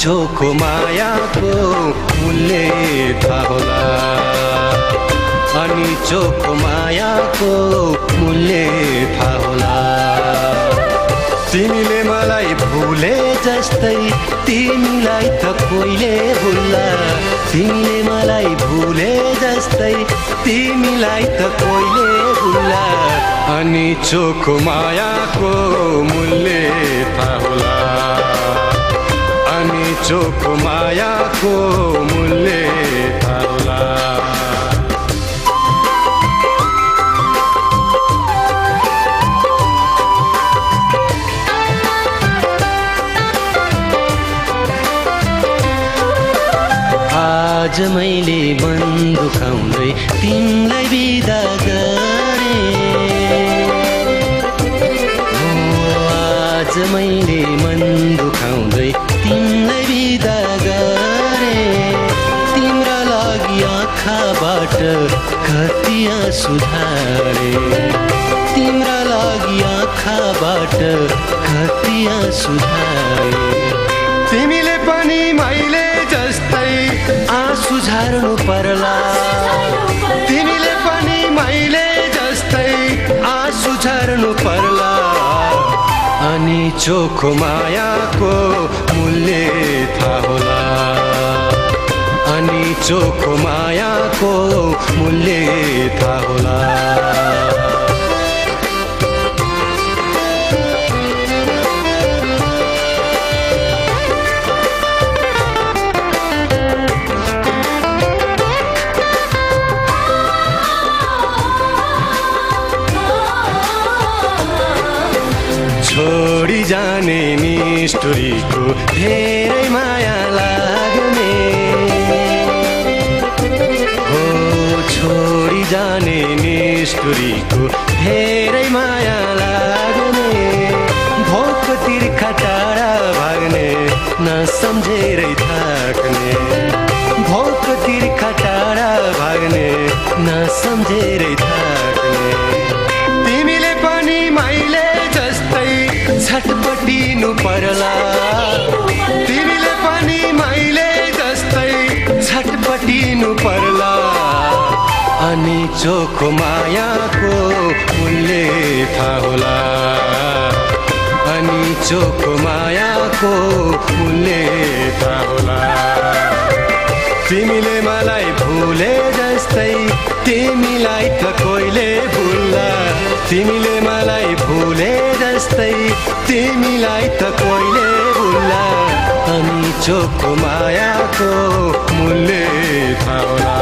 चोखो मायाको मूल्य थाहा होला। अनि चोखो मायाको मूल्य थाहा होला। तिमीले मलाई भुले जस्तै तिमीलाई त कोहीले भुल्ला। तिमीले मलाई भुले जस्तै तिमीलाई त कोहीले भुल्ला। अनि चोखो मायाको मूल्य थाहा होला। अनि चोखो मायाको मूल्य थाहा होला। आज मैले मन दुखाउँदै तिमीलाई बिदा गरेँ। आज मैले मन दुखाउँदै तिमीलाई बिदा गरेँ। तिम्रा लागि आँखाबाट कति आँसु धारेँ। तिम्रा लागि आँखाबाट कति आँसु धारेँ। तिमीले पनि मैले जस्तै आँसु झार्नु पर्ला। तिमीले पनि मैले जस्तै आँसु झार्नु पर्ला। अनि चोखो मायाको मूल्य थाहा होला। अनि चोखो मायाको मूल्य थाहा होला। छोडी जाने निष्ठुरीको धेरै माया लाग्ने। हो छोडी जाने निष्ठुरीको धेरै माया लाग्ने। भोक तिर्खा टाढा भाग्ने नसम्झेरै थाक्ने। भोक तिर्खा टाढा भाग्ने नसम्झेरै थाक्ने। तिमीले पनि मैले छटपटिनु पर्ला। तिमीले पनि मैले जस्तै छटपटिनु पर्ला। अनि चोखो मायाको मूल्य थाहा होला। अनि चोखो मायाको मूल्य थाहा होला। तिमीले मलाई भुले जस्तै तिमीलाई त कोहीले भुल्ला। तिमीले मलाई भुले जस्तै तिमीलाई त कोहीले भुल्ला। अनि चोखो मायाको मूल्य थाहा होला।